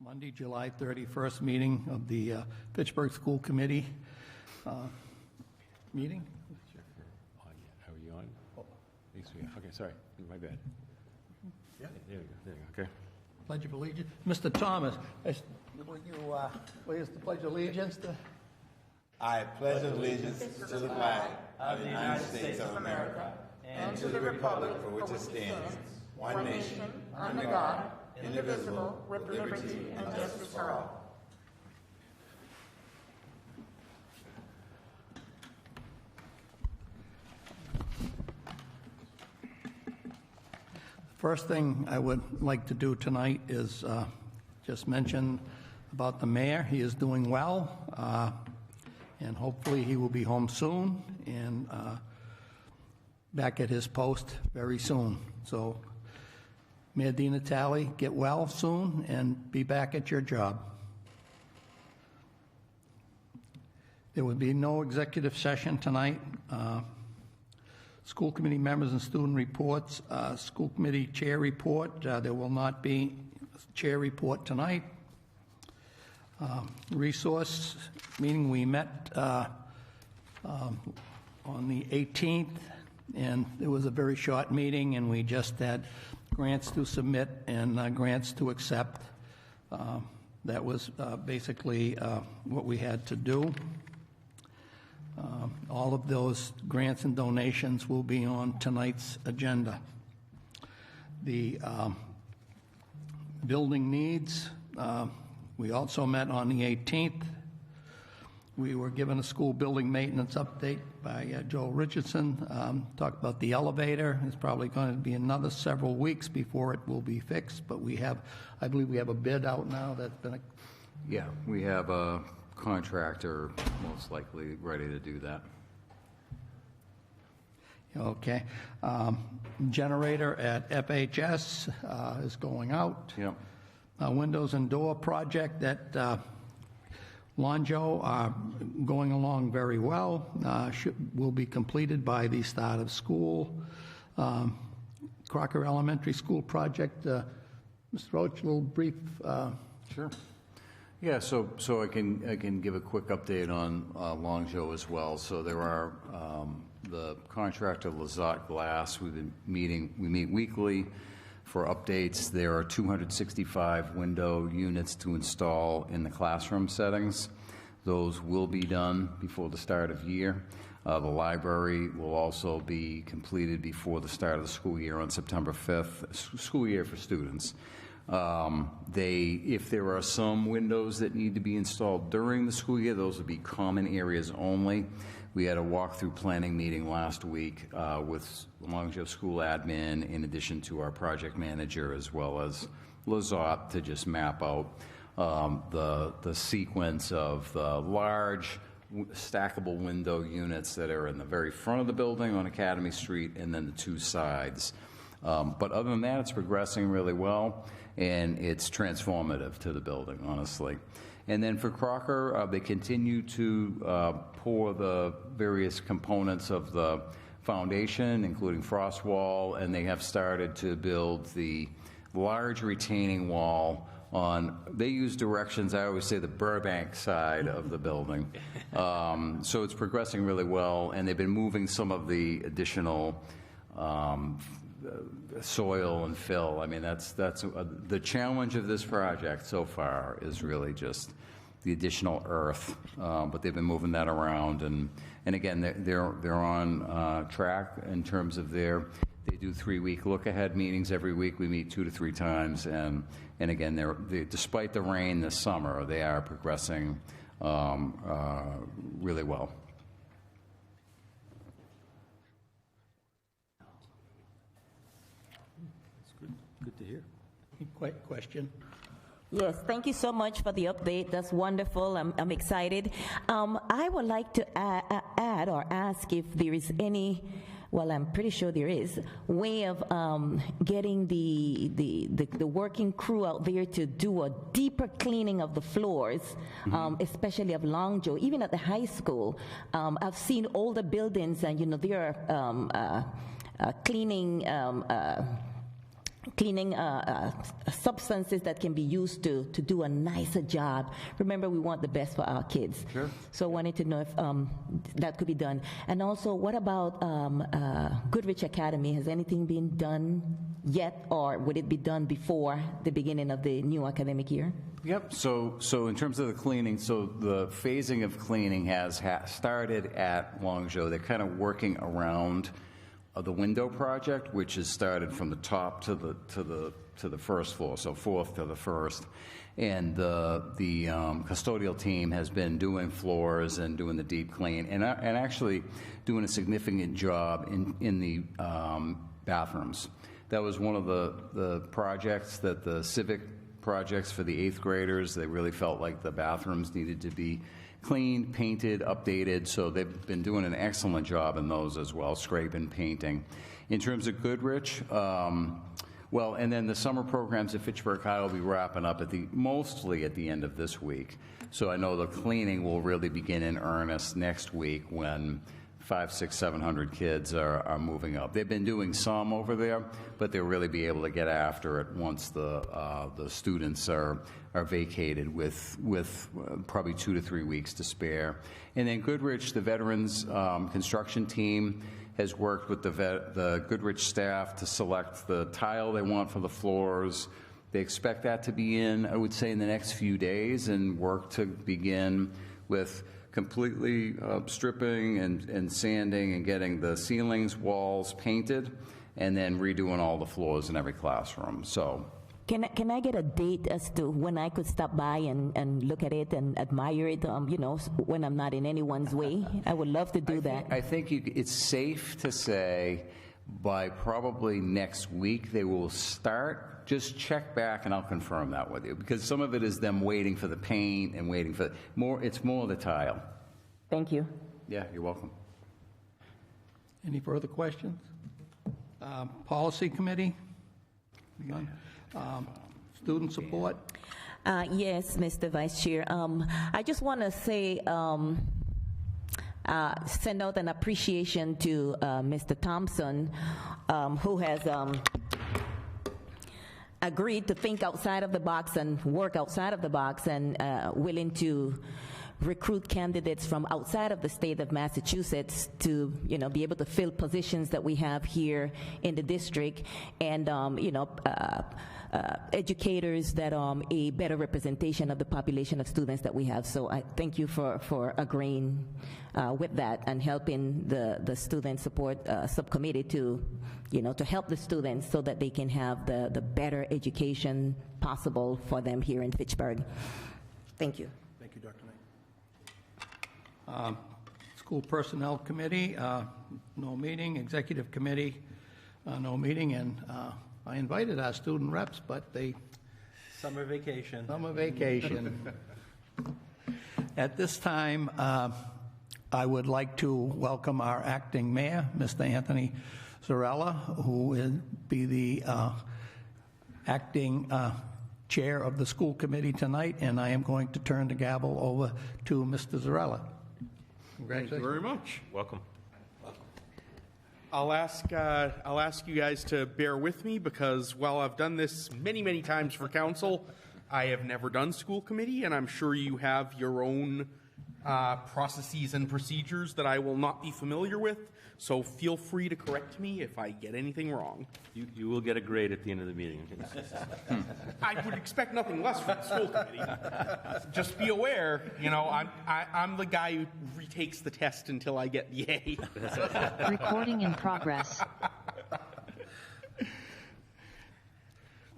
Monday, July 31st meeting of the Fitchburg School Committee meeting. Are you on? Okay, sorry, my bad. Yeah. There we go, okay. Pledge of Allegiance. Mr. Thomas, will you raise the Pledge of Allegiance? I pledge allegiance to the flag of the United States of America and to the republic for which it stands, one nation, under God, indivisible, with liberty and justice for all. First thing I would like to do tonight is just mention about the mayor. He is doing well, and hopefully he will be home soon and back at his post very soon. So, Mayor DiNatale, get well soon and be back at your job. There will be no executive session tonight. School committee members and student reports. School committee chair report. There will not be chair report tonight. Resource meeting, we met on the 18th, and it was a very short meeting, and we just had grants to submit and grants to accept. That was basically what we had to do. All of those grants and donations will be on tonight's agenda. The building needs, we also met on the 18th. We were given a school building maintenance update by Joel Richardson. Talked about the elevator. It's probably going to be another several weeks before it will be fixed, but we have, I believe we have a bid out now that's been Yeah, we have a contractor most likely ready to do that. Okay. Generator at FHS is going out. Yep. Windows and door project at Lonjo are going along very well. Will be completed by the start of school. Crocker Elementary School project. Mr. Roach, a little brief. Sure. Yeah, so I can give a quick update on Lonjo as well. So there are the contractor Lazat Glass. We meet weekly for updates. There are 265 window units to install in the classroom settings. Those will be done before the start of year. The library will also be completed before the start of the school year on September 5th, school year for students. If there are some windows that need to be installed during the school year, those would be common areas only. We had a walkthrough planning meeting last week with Lonjo School Admin, in addition to our project manager, as well as Lazat, to just map out the sequence of the large stackable window units that are in the very front of the building on Academy Street, and then the two sides. But other than that, it's progressing really well, and it's transformative to the building, honestly. And then for Crocker, they continue to pour the various components of the foundation, including frost wall, and they have started to build the large retaining wall on, they use directions, I always say, the Burbank side of the building. So it's progressing really well, and they've been moving some of the additional soil and fill. I mean, that's the challenge of this project so far is really just the additional earth, but they've been moving that around, and again, they're on track in terms of they do 3-week look-ahead meetings every week. We meet 2 to 3 times, and again, despite the rain this summer, they are progressing really well. Good to hear. Question? Yes, thank you so much for the update. That's wonderful. I'm excited. I would like to add or ask if there is any, well, I'm pretty sure there is, way of getting the working crew out there to do a deeper cleaning of the floors, especially of Lonjo, even at the high school. I've seen older buildings, and, you know, there are cleaning cleaning substances that can be used to do a nicer job. Remember, we want the best for our kids. Sure. So I wanted to know if that could be done. And also, what about Goodrich Academy? Has anything been done yet, or would it be done before the beginning of the new academic year? Yep. So in terms of the cleaning, so the phasing of cleaning has started at Longzhou. They're kind of working around the window project, which is started from the top to the first floor, so fourth to the first. And the custodial team has been doing floors and doing the deep clean, and actually doing a significant job in the bathrooms. That was one of the projects that the civic projects for the 8th graders. They really felt like the bathrooms needed to be cleaned, painted, updated, so they've been doing an excellent job in those as well, scraping, painting. In terms of Goodrich, well, and then the summer programs at Fitchburg High will be wrapping up mostly at the end of this week. So I know the cleaning will really begin in earnest next week when 500, 600, 700 kids are moving up. They've been doing some over there, but they'll really be able to get after it once the students are vacated with probably 2 to 3 weeks to spare. And then Goodrich, the veterans construction team, has worked with the Goodrich staff to select the tile they want for the floors. They expect that to be in, I would say, in the next few days, and work to begin with completely stripping and sanding and getting the ceilings, walls painted, and then redoing all the floors in every classroom. So, Can I get a date as to when I could stop by and look at it and admire it, when I'm not in anyone's way? I would love to do that. I think it's safe to say by probably next week they will start. Just check back and I'll confirm that with you, because some of it is them waiting for the paint and waiting for more. It's more the tile. Thank you. Yeah, you're welcome. Any further questions? Policy Committee? Begun? Student support? Yes, Mr. Vice Chair. I just want to say, send out an appreciation to Mr. Thompson, who has agreed to think outside of the box and work outside of the box, and willing to recruit candidates from outside of the state of Massachusetts to, be able to fill positions that we have here in the district, and, educators that a better representation of the population of students that we have. So I thank you for agreeing with that and helping the student support subcommittee to help the students so that they can have the better education possible for them here in Fitchburg. Thank you. Thank you, Dr. Knight. School Personnel Committee, no meeting. Executive Committee, no meeting. And I invited our student reps, but they... Summer vacation. At this time, I would like to welcome our acting mayor, Mr. Anthony Zarella, who will be the acting chair of the school committee tonight, and I am going to turn the gavel over to Mr. Zarella. Thank you very much. Welcome. I'll ask you guys to bear with me, because while I've done this many, many times for council, I have never done school committee, and I'm sure you have your own processes and procedures that I will not be familiar with. So feel free to correct me if I get anything wrong. You will get a grade at the end of the meeting. I would expect nothing less from the school committee. Just be aware, I'm the guy who retakes the test until I get the A. Recording in progress.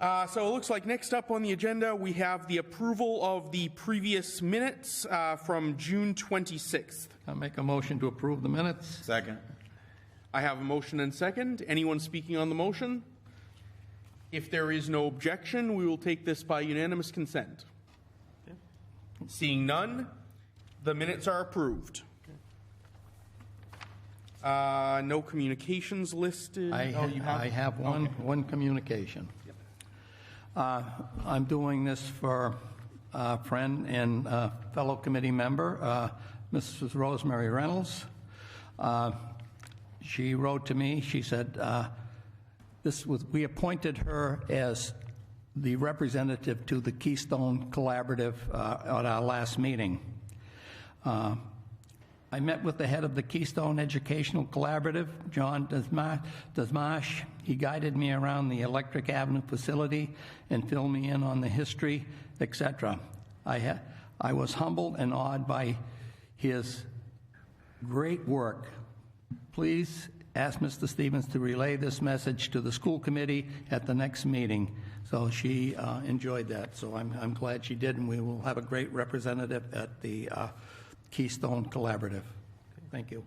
So it looks like next up on the agenda, we have the approval of the previous minutes from June 26th. I'll make a motion to approve the minutes. Second. I have a motion and second. Anyone speaking on the motion? If there is no objection, we will take this by unanimous consent. Seeing none, the minutes are approved. No communications listed. I have one communication. I'm doing this for a friend and fellow committee member, Mrs. Rosemary Reynolds. She wrote to me. She said, we appointed her as the representative to the Keystone Collaborative at our last meeting. I met with the head of the Keystone Educational Collaborative, John Desmash. He guided me around the Electric Avenue facility and filled me in on the history, etc. I was humbled and awed by his great work. Please ask Mr. Stevens to relay this message to the school committee at the next meeting. So she enjoyed that. So I'm glad she did, and we will have a great representative at the Keystone Collaborative. Thank you.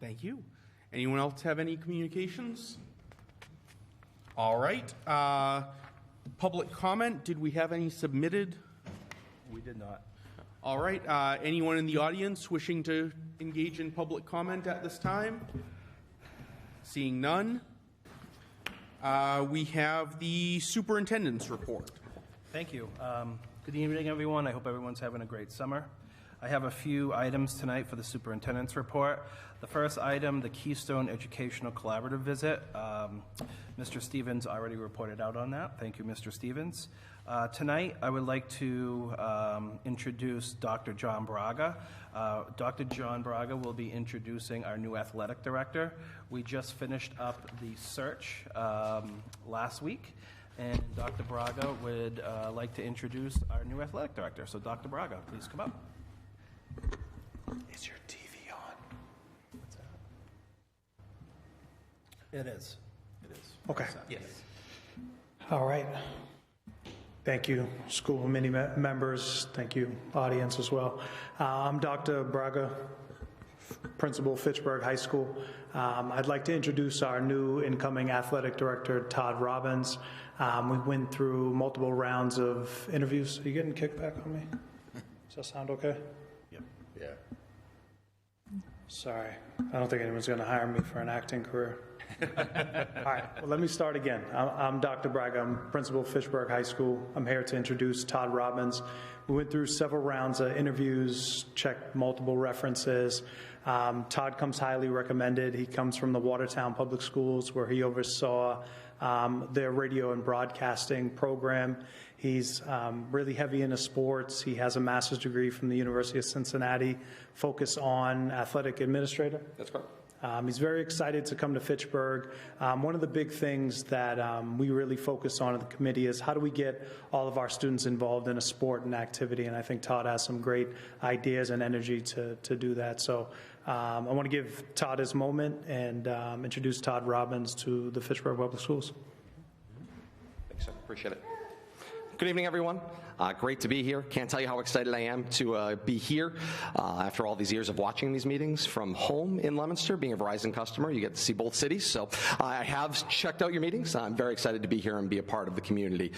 Thank you. Anyone else have any communications? All right. Public comment. Did we have any submitted? We did not. All right. Anyone in the audience wishing to engage in public comment at this time? Seeing none. We have the superintendent's report. Thank you. Good evening, everyone. I hope everyone's having a great summer. I have a few items tonight for the superintendent's report. The first item, the Keystone Educational Collaborative visit. Mr. Stevens already reported out on that. Thank you, Mr. Stevens. Tonight, I would like to introduce Dr. John Braga. Dr. John Braga will be introducing our new athletic director. We just finished up the search last week, and Dr. Braga would like to introduce our new athletic director. So, Dr. Braga, please come up. Is your TV on? What's that? It is. It is. Okay. Yes. All right. Thank you, school committee members. Thank you, audience as well. I'm Dr. Braga, principal, Fitchburg High School. I'd like to introduce our new incoming athletic director, Todd Robbins. We went through multiple rounds of interviews. Are you getting kickback on me? Does that sound okay? Yep. Yeah. Sorry. I don't think anyone's going to hire me for an acting career. All right, well, let me start again. I'm Dr. Braga. I'm principal of Fitchburg High School. I'm here to introduce Todd Robbins. We went through several rounds of interviews, checked multiple references. Todd comes highly recommended. He comes from the Watertown Public Schools, where he oversaw their radio and broadcasting program. He's really heavy into sports. He has a master's degree from the University of Cincinnati, focus on athletic administrator. That's correct. He's very excited to come to Fitchburg. One of the big things that we really focus on at the committee is how do we get all of our students involved in a sport and activity, and I think Todd has some great ideas and energy to do that. So I want to give Todd his moment and introduce Todd Robbins to the Fitchburg Public Schools. Thanks, sir. Appreciate it. Good evening, everyone. Great to be here. Can't tell you how excited I am to be here after all these years of watching these meetings from home in Leominster. Being a Verizon customer, you get to see both cities. So I have checked out your meetings. I'm very excited to be here and be a part of the community.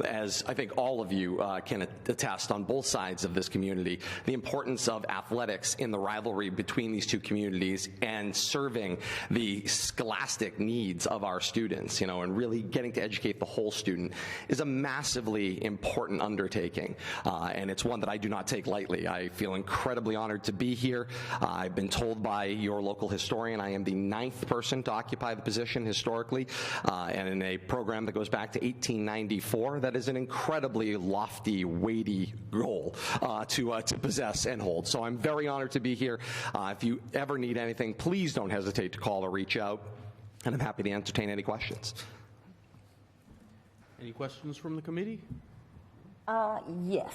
As I think all of you can attest on both sides of this community, the importance of athletics in the rivalry between these two communities and serving the scholastic needs of our students, and really getting to educate the whole student is a massively important undertaking, and it's one that I do not take lightly. I feel incredibly honored to be here. I've been told by your local historian I am the 9th person to occupy the position historically, and in a program that goes back to 1894, that is an incredibly lofty, weighty goal to possess and hold. So I'm very honored to be here. If you ever need anything, please don't hesitate to call or reach out, and I'm happy to entertain any questions. Any questions from the committee? Yes.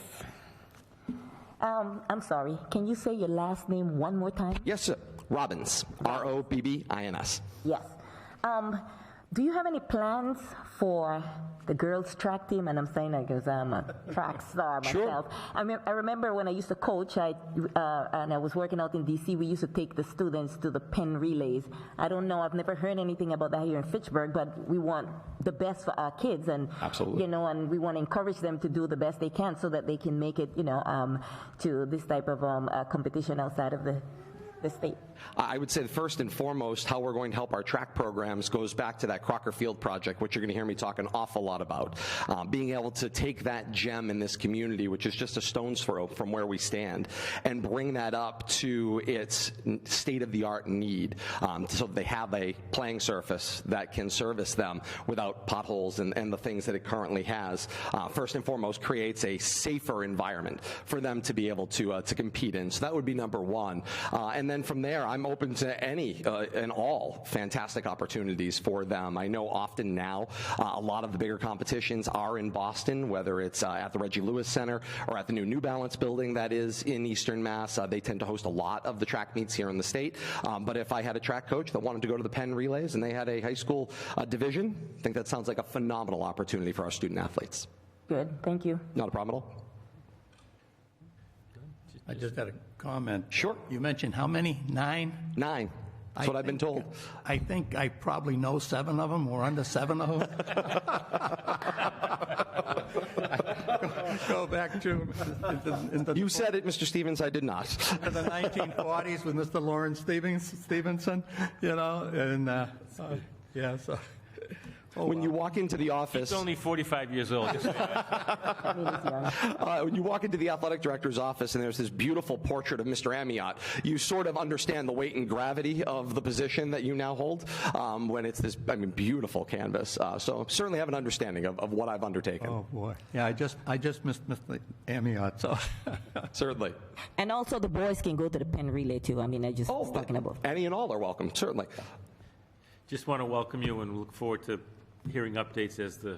I'm sorry. Can you say your last name one more time? Yes, sir. Robbins. Robbins. Yes. Do you have any plans for the girls' track team? And I'm saying that because I'm a track star myself. Sure. I remember when I used to coach, and I was working out in D.C., we used to take the students to the pen relays. I don't know, I've never heard anything about that here in Fitchburg, but we want the best for our kids. And, absolutely. And we want to encourage them to do the best they can so that they can make it, to this type of competition outside of the the state? I would say that first and foremost, how we're going to help our track programs goes back to that Crocker Field project, which you're going to hear me talk an awful lot about. Being able to take that gem in this community, which is just a stone's throw from where we stand, and bring that up to its state-of-the-art need, so that they have a playing surface that can service them without potholes and the things that it currently has. First and foremost, creates a safer environment for them to be able to compete in. So that would be number one. And then from there, I'm open to any and all fantastic opportunities for them. I know often now a lot of the bigger competitions are in Boston, whether it's at the Reggie Lewis Center or at the new New Balance building that is in Eastern Mass. They tend to host a lot of the track meets here in the state. But if I had a track coach that wanted to go to the Penn Relays and they had a high school division, I think that sounds like a phenomenal opportunity for our student athletes. Good, thank you. Not a problem at all. I just had a comment. Sure. You mentioned how many? 9? 9. That's what I've been told. I think I probably know 7 of them, or under 7 of them. Go back to You said it, Mr. Stevens. I did not. the 1940s with Mr. Lawrence Stevenson, you know, and yeah, so. When you walk into the office, He's only 45 years old. when you walk into the athletic director's office and there's this beautiful portrait of Mr. Amiot, you sort of understand the weight and gravity of the position that you now hold when it's this, beautiful canvas. So certainly have an understanding of what I've undertaken. Oh boy, yeah, I just missed Mr. Amiot, so. Certainly. And also the boys can go to the Penn Relay too. I just was talking about. Any and all are welcome, certainly. Just want to welcome you and look forward to hearing updates as the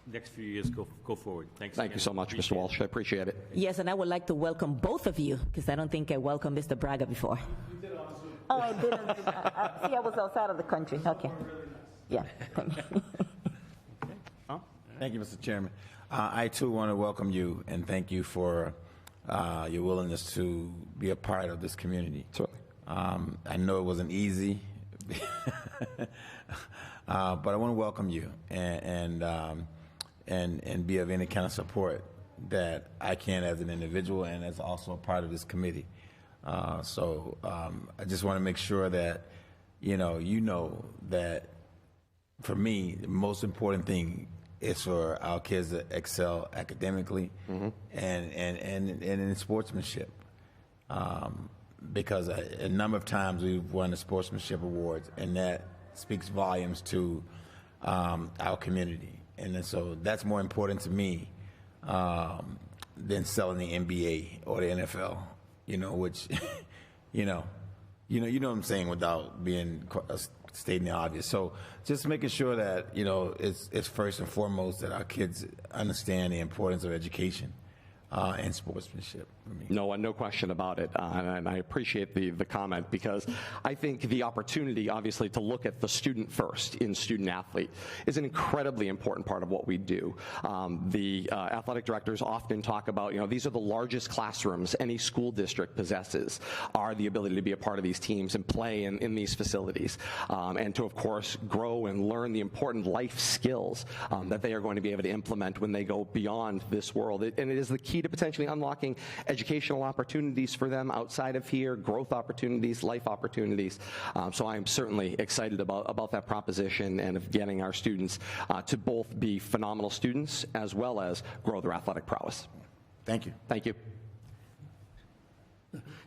next few years go forward. Thanks. Thank you so much, Mr. Walsh. I appreciate it. Yes, and I would like to welcome both of you, because I don't think I welcomed Mr. Braga before. Oh, I didn't. See, I was outside of the country. Okay. Yeah. Thank you. Thank you, Mr. Chairman. I, too, want to welcome you and thank you for your willingness to be a part of this community. Certainly. I know it wasn't easy, but I want to welcome you and be of any kind of support that I can as an individual and as also a part of this committee. So I just want to make sure that you know that for me the most important thing is for our kids to excel academically and in sportsmanship. Because a number of times we've won the sportsmanship awards, and that speaks volumes to our community. And then, so that's more important to me than selling the NBA or the NFL, which, you know what I'm saying without being stating the obvious. So just making sure that, it's first and foremost that our kids understand the importance of education. And sportsmanship for me. No question about it, and I appreciate the comment, because I think the opportunity, obviously, to look at the student first in student athlete is an incredibly important part of what we do. The athletic directors often talk about, these are the largest classrooms any school district possesses, are the ability to be a part of these teams and play in these facilities, and to, of course, grow and learn the important life skills that they are going to be able to implement when they go beyond this world. And it is the key to potentially unlocking educational opportunities for them outside of here, growth opportunities, life opportunities. So I am certainly excited about that proposition and of getting our students to both be phenomenal students as well as grow their athletic prowess. Thank you. Thank you.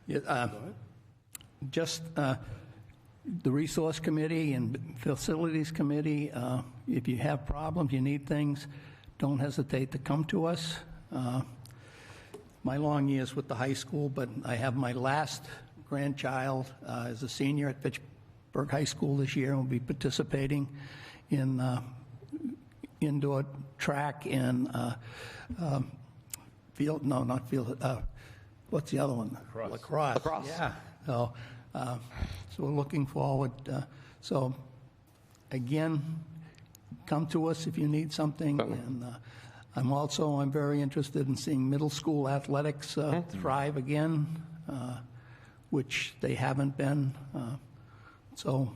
Yeah, just the Resource Committee and Facilities Committee, if you have problems, you need things, don't hesitate to come to us. My long years with the high school, but I have my last grandchild as a senior at Fitchburg High School this year and will be participating in indoor track and field, no, not field, what's the other one? Lacrosse. Yeah. So we're looking forward. So again, come to us if you need something. And I'm very interested in seeing middle school athletics thrive again, which they haven't been. So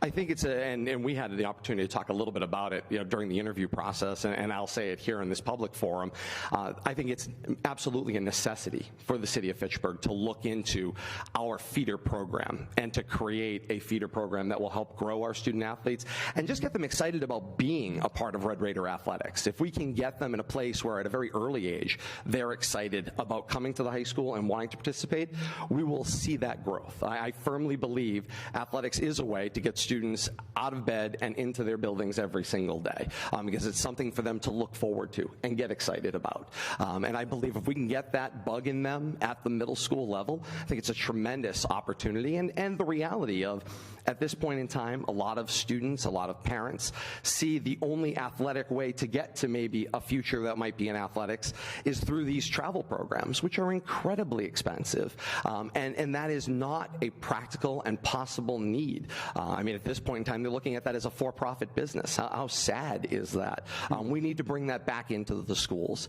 I think it's and we had the opportunity to talk a little bit about it, during the interview process, and I'll say it here in this public forum. I think it's absolutely a necessity for the city of Fitchburg to look into our feeder program and to create a feeder program that will help grow our student athletes and just get them excited about being a part of Red Raider athletics. If we can get them in a place where at a very early age they're excited about coming to the high school and wanting to participate, we will see that growth. I firmly believe athletics is a way to get students out of bed and into their buildings every single day, because it's something for them to look forward to and get excited about. And I believe if we can get that bug in them at the middle school level, I think it's a tremendous opportunity. And the reality of, at this point in time, a lot of students, a lot of parents see the only athletic way to get to maybe a future that might be in athletics is through these travel programs, which are incredibly expensive. And that is not a practical and possible need. I mean, at this point in time, they're looking at that as a for-profit business. How sad is that? We need to bring that back into the schools.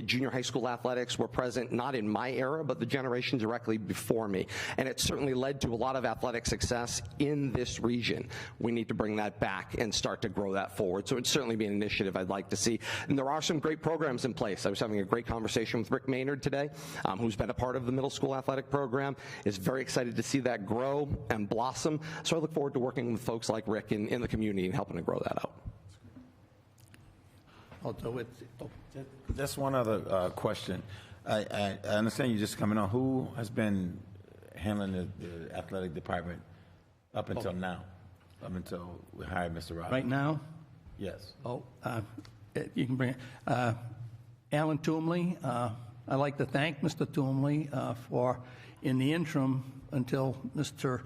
Junior high school athletics were present not in my era, but the generation directly before me. And it certainly led to a lot of athletic success in this region. We need to bring that back and start to grow that forward. So it'd certainly be an initiative I'd like to see. And there are some great programs in place. I was having a great conversation with Rick Maynard today, who's been a part of the middle school athletic program, is very excited to see that grow and blossom. So I look forward to working with folks like Rick in the community and helping to grow that out. Just one other question. I understand you just coming on. Who has been handling the athletic department up until now? Up until we hired Mr. Robbins? Right now? Yes. You can bring it. Alan Toomley, I'd like to thank Mr. Toomley for, in the interim, until Mr.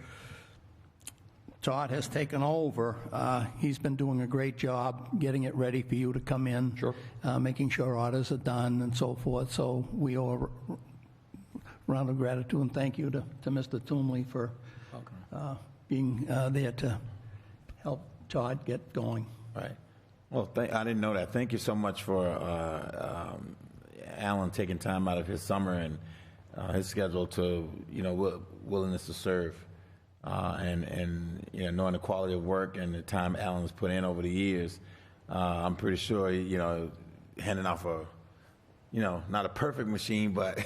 Todd has taken over, he's been doing a great job getting it ready for you to come in, Sure. Making sure orders are done and so forth. So we owe a round of gratitude and thank you to Mr. Toomley for being there to help Todd get going. Right. Well, I didn't know that. Thank you so much for Alan taking time out of his summer and his schedule to, willingness to serve. And knowing the quality of work and the time Alan's put in over the years, I'm pretty sure, handing off a, not a perfect machine, but,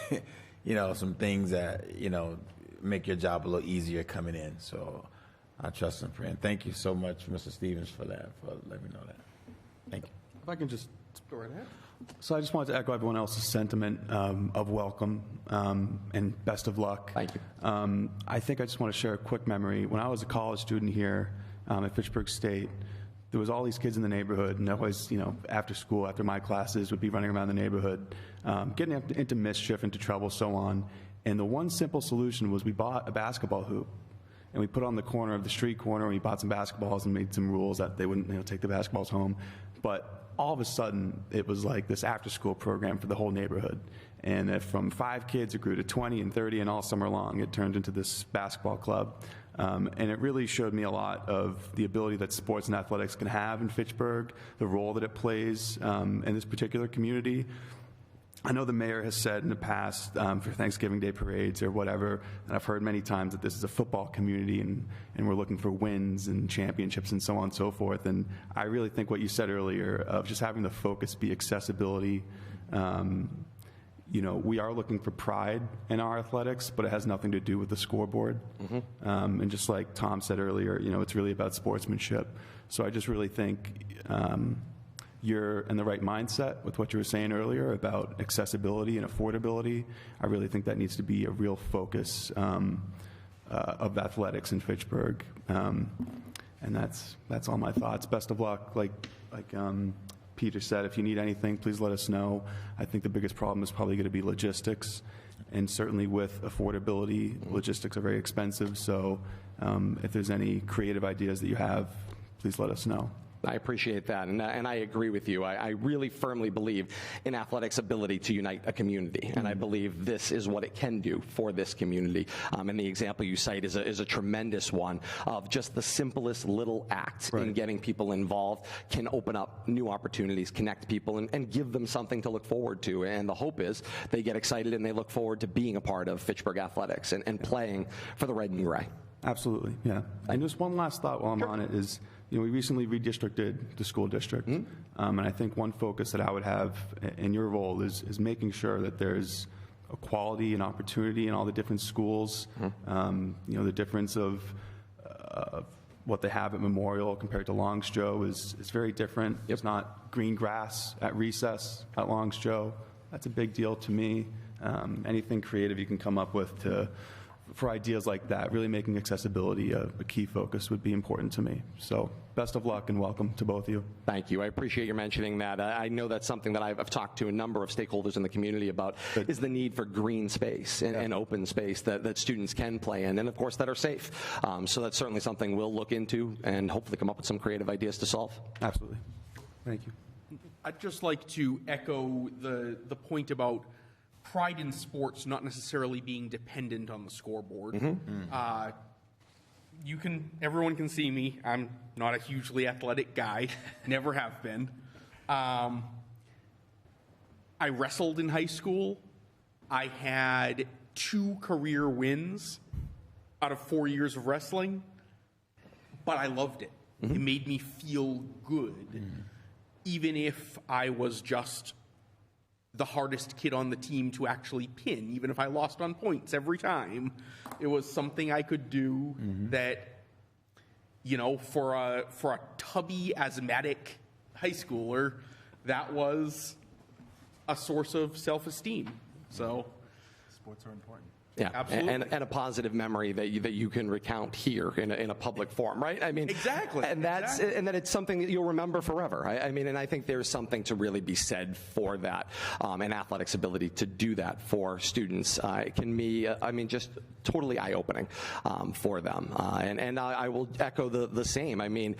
some things that, make your job a little easier coming in. So I trust and pray. And thank you so much, Mr. Stevens, for that, for letting me know that. Thank you. If I can just go right ahead. So I just wanted to echo everyone else's sentiment of welcome and best of luck. Thank you. I think I just want to share a quick memory. When I was a college student here at Fitchburg State, there was all these kids in the neighborhood, and always, after school, after my classes, would be running around the neighborhood, getting into mischief, into trouble, so on. And the one simple solution was we bought a basketball hoop, and we put it on the corner of the street corner, and we bought some basketballs and made some rules that they wouldn't take the basketballs home. But all of a sudden, it was like this after-school program for the whole neighborhood. And from 5 kids, it grew to 20 and 30, and all summer long, it turned into this basketball club. And it really showed me a lot of the ability that sports and athletics can have in Fitchburg, the role that it plays in this particular community. I know the mayor has said in the past for Thanksgiving Day parades or whatever, and I've heard many times that this is a football community and we're looking for wins and championships and so on and so forth. And I really think what you said earlier of just having the focus be accessibility. We are looking for pride in our athletics, but it has nothing to do with the scoreboard. Mm-hmm. And just like Tom said earlier, it's really about sportsmanship. So I just really think you're in the right mindset with what you were saying earlier about accessibility and affordability. I really think that needs to be a real focus of athletics in Fitchburg. And that's all my thoughts. Best of luck. Like Peter said, if you need anything, please let us know. I think the biggest problem is probably going to be logistics. And certainly with affordability, logistics are very expensive. So if there's any creative ideas that you have, please let us know. I appreciate that, and I agree with you. I really firmly believe in athletics' ability to unite a community, and I believe this is what it can do for this community. And the example you cite is a tremendous one of just the simplest little act in getting people involved can open up new opportunities, connect people, and give them something to look forward to. And the hope is they get excited and they look forward to being a part of Fitchburg athletics and playing for the red and gray. Absolutely, yeah. And just one last thought while I'm on it is, we recently redistricted the school district. And I think one focus that I would have in your role is making sure that there's equality and opportunity in all the different schools. The difference of what they have at Memorial compared to Longsjo is very different. It's not green grass at recess at Longsjo. That's a big deal to me. Anything creative you can come up with for ideas like that, really making accessibility a key focus would be important to me. So best of luck and welcome to both of you. Thank you. I appreciate you mentioning that. I know that's something that I've talked to a number of stakeholders in the community about, is the need for green space and open space that students can play in, and of course that are safe. So that's certainly something we'll look into and hopefully come up with some creative ideas to solve. Absolutely. Thank you. I'd just like to echo the point about pride in sports not necessarily being dependent on the scoreboard. Everyone can see me. I'm not a hugely athletic guy, never have been. I wrestled in high school. I had 2 career wins out of 4 years of wrestling, but I loved it. It made me feel good, even if I was just the hardest kid on the team to actually pin, even if I lost on points every time. It was something I could do that, for a tubby, asthmatic high schooler, that was a source of self-esteem. So Sports are important. Yeah, Absolutely. and a positive memory that you can recount here in a public forum, right? I mean, Exactly. and that it's something that you'll remember forever. I mean, and I think there's something to really be said for that, and athletics' ability to do that for students. It can be, just totally eye-opening for them. And I will echo the same. I mean,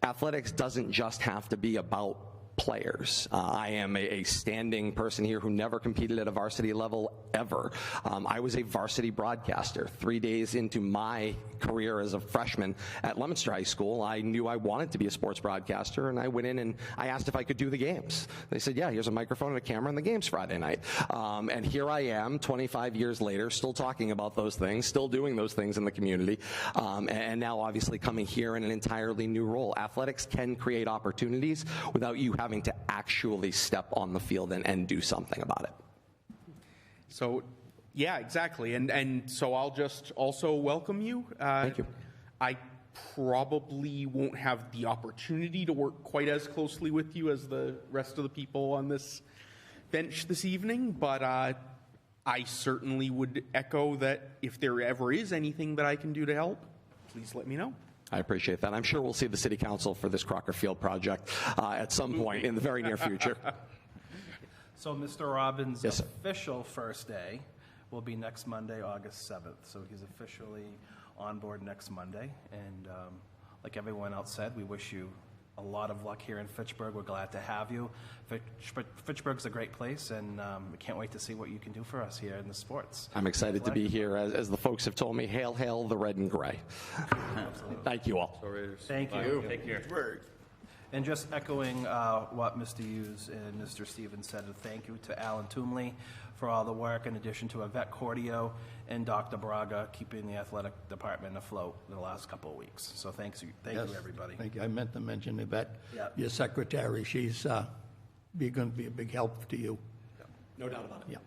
athletics doesn't just have to be about players. I am a standing person here who never competed at a varsity level ever. I was a varsity broadcaster. 3 days into my career as a freshman at Leominster High School, I knew I wanted to be a sports broadcaster, and I went in and I asked if I could do the games. They said, yeah, here's a microphone and a camera, and the game's Friday night. And here I am, 25 years later, still talking about those things, still doing those things in the community, and now obviously coming here in an entirely new role. Athletics can create opportunities without you having to actually step on the field and do something about it. So, yeah, exactly. And so I'll just also welcome you. Thank you. I probably won't have the opportunity to work quite as closely with you as the rest of the people on this bench this evening, but I certainly would echo that if there ever is anything that I can do to help, please let me know. I appreciate that. I'm sure we'll see the City Council for this Crocker Field project at some point in the very near future. So Mr. Robbins' Yes, sir. official first day will be next Monday, August 7th. So he's officially on board next Monday. And like everyone else said, we wish you a lot of luck here in Fitchburg. We're glad to have you. Fitchburg's a great place, and we can't wait to see what you can do for us here in the sports. I'm excited to be here. As the folks have told me, hail, hail the red and gray. Thank you all. Thank you. Take care. And just echoing what Mr. Hughes and Mr. Stevens said, a thank you to Alan Toomley for all the work, in addition to Yvette Cordio and Dr. Braga, keeping the athletic department afloat the last couple of weeks. So thank you, everybody. Thank you. I meant to mention Yvette, Yeah. your secretary. She's going to be a big help to you. No doubt about it. Yeah.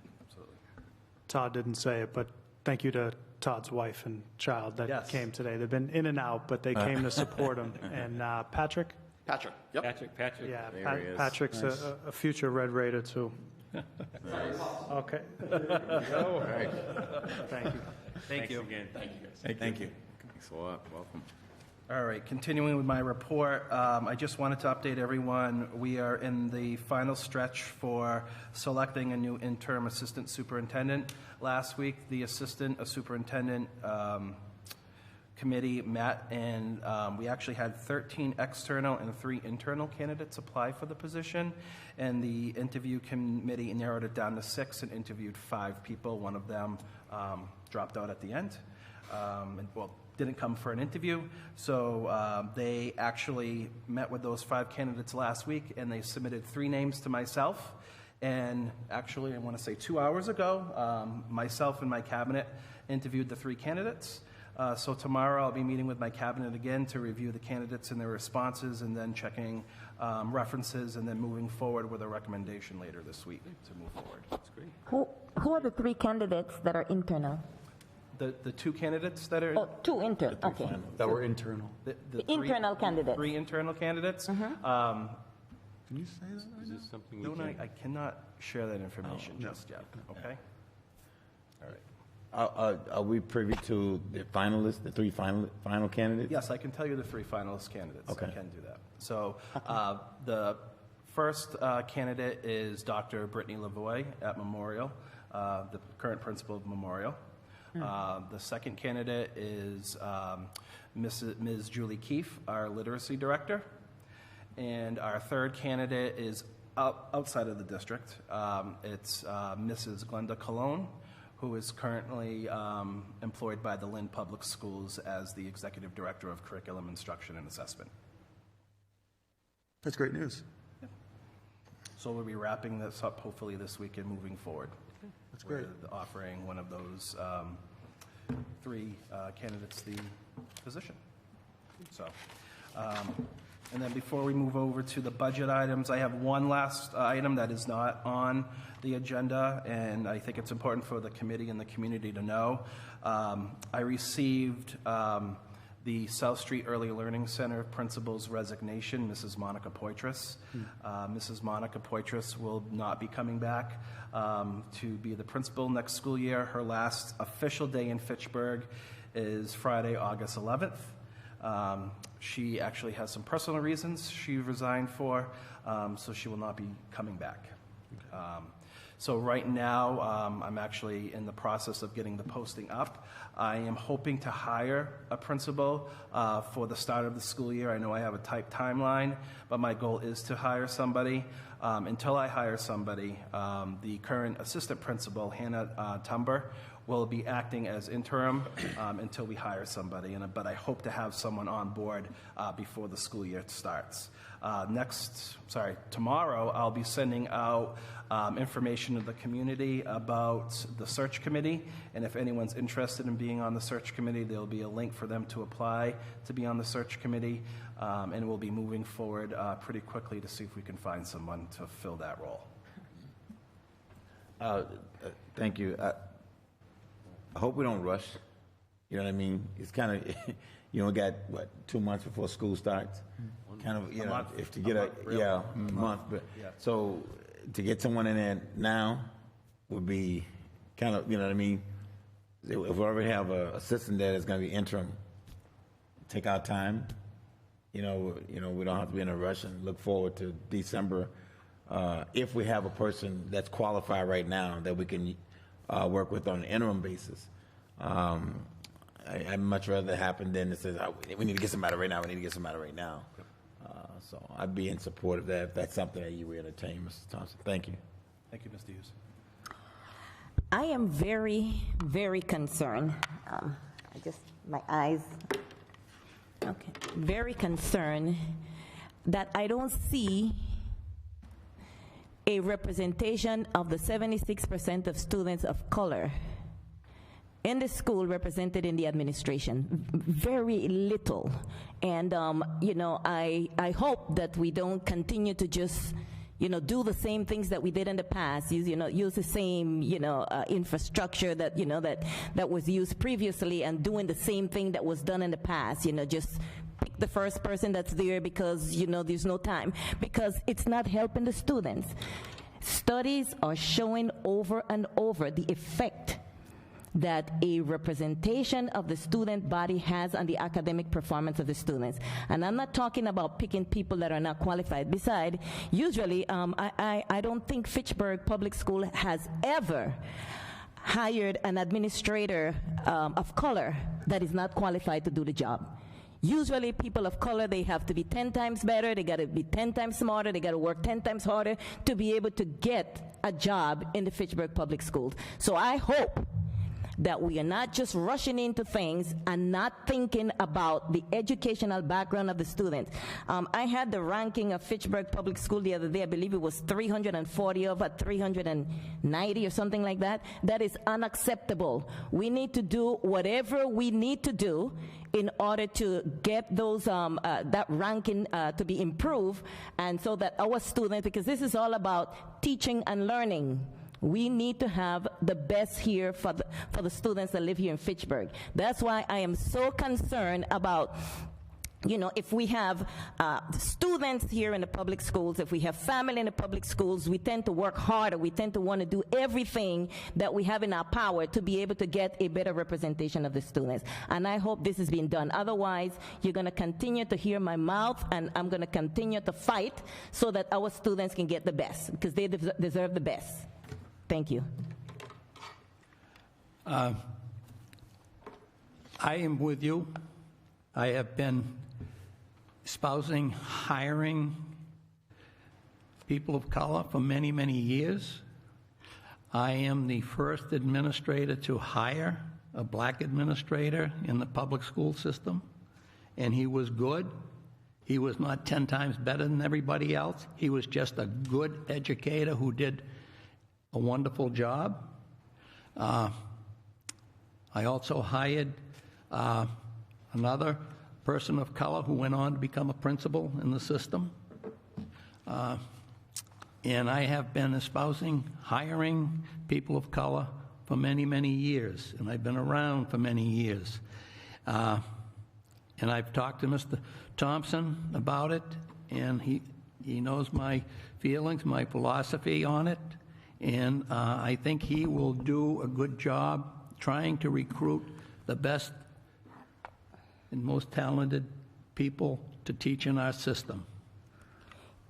Todd didn't say it, but thank you to Todd's wife and child that Yes. came today. They've been in and out, but they came to support him. And Patrick? Patrick. Yep. Patrick. Yeah, Patrick's a future Red Raider, too. Okay. Thank you. Thank you. Again. Thank you. Thanks a lot. Welcome. All right, continuing with my report, I just wanted to update everyone. We are in the final stretch for selecting a new interim assistant superintendent. Last week, the assistant superintendent committee met, and we actually had 13 external and 3 internal candidates apply for the position, and the interview committee narrowed it down to 6 and interviewed 5 people. One of them dropped out at the end, didn't come for an interview. So they actually met with those 5 candidates last week, and they submitted 3 names to myself. And actually, I want to say 2 hours ago, myself and my cabinet interviewed the 3 candidates. So tomorrow I'll be meeting with my cabinet again to review the candidates and their responses, and then checking references, and then moving forward with a recommendation later this week to move forward. That's great. Who are the 3 candidates that are internal? The 2 candidates that are Oh, 2 internal, okay. That were internal. the Internal candidates. 3 internal candidates. Can you say that? Is this something we No, can? I cannot share that information just yet. Okay. All right. Are we privy to the finalists, the 3 final candidates? Yes, I can tell you the 3 finalist candidates. Okay. I can do that. So the first candidate is Dr. Brittany Lavoie at Memorial, the current principal of Memorial. The second candidate is Ms. Julie Keefe, our literacy director. And our third candidate is outside of the district. It's Mrs. Glenda Colon, who is currently employed by the Lynn Public Schools as the Executive Director of Curriculum Instruction and Assessment. That's great news. So we'll be wrapping this up hopefully this week and moving forward. That's great. With offering one of those 3 candidates the position. So, and then before we move over to the budget items, I have one last item that is not on the agenda, and I think it's important for the committee and the community to know. I received the South Street Early Learning Center principal's resignation, Mrs. Monica Poitras. Mrs. Monica Poitras will not be coming back to be the principal next school year. Her last official day in Fitchburg is Friday, August 11th. She actually has some personal reasons she resigned for, so she will not be coming back. So right now, I'm actually in the process of getting the posting up. I am hoping to hire a principal for the start of the school year. I know I have a tight timeline, but my goal is to hire somebody. Until I hire somebody, the current assistant principal, Hannah Tumber, will be acting as interim until we hire somebody. But I hope to have someone on board before the school year starts. Tomorrow I'll be sending out information to the community about the search committee, and if anyone's interested in being on the search committee, there'll be a link for them to apply to be on the search committee, and we'll be moving forward pretty quickly to see if we can find someone to fill that role. Thank you. I hope we don't rush. You know what I mean? It's kind of, you know, got, 2 months before school starts? Kind of, you know, month. if to get a month. But Yeah. so to get someone in there now would be kind of, you know what I mean? If we already have an assistant there that's going to be interim, take our time. We don't have to be in a rush and look forward to December. If we have a person that's qualified right now that we can work with on an interim basis. I'd much rather it happen than it says, we need to get somebody right now, we need to get somebody right now. So I'd be in support of that if that's something that you would entertain, Mr. Thompson. Thank you. Thank you, Mr. Hughes. I am very, very concerned. My eyes. Okay. Very concerned that I don't see a representation of the 76% of students of color in the school represented in the administration. Very little. And, I hope that we don't continue to just, do the same things that we did in the past, use the same, infrastructure that, that was used previously, and doing the same thing that was done in the past, just pick the first person that's there because, there's no time, because it's not helping the students. Studies are showing over and over the effect that a representation of the student body has on the academic performance of the students. And I'm not talking about picking people that are not qualified. Besides, usually, I don't think Fitchburg Public School has ever hired an administrator of color that is not qualified to do the job. Usually people of color, they have to be 10 times better, they gotta be 10 times smarter, they gotta work 10 times harder to be able to get a job in the Fitchburg Public Schools. So I hope that we are not just rushing into things and not thinking about the educational background of the students. I had the ranking of Fitchburg Public School the other day. I believe it was 340 over 390 or something like that. That is unacceptable. We need to do whatever we need to do in order to get those that ranking to be improved, and so that our students, because this is all about teaching and learning, we need to have the best here for the students that live here in Fitchburg. That's why I am so concerned about, if we have students here in the public schools, if we have family in the public schools, we tend to work harder. We tend to want to do everything that we have in our power to be able to get a better representation of the students. And I hope this is being done. Otherwise, you're going to continue to hear my mouth, and I'm going to continue to fight so that our students can get the best, because they deserve the best. Thank you. I am with you. I have been espousing hiring people of color for many, many years. I am the first administrator to hire a black administrator in the public school system, and he was good. He was not 10 times better than everybody else. He was just a good educator who did a wonderful job. I also hired another person of color who went on to become a principal in the system. And I have been espousing hiring people of color for many, many years, and I've been around for many years. And I've talked to Mr. Thompson about it, and he knows my feelings, my philosophy on it, and I think he will do a good job trying to recruit the best and most talented people to teach in our system.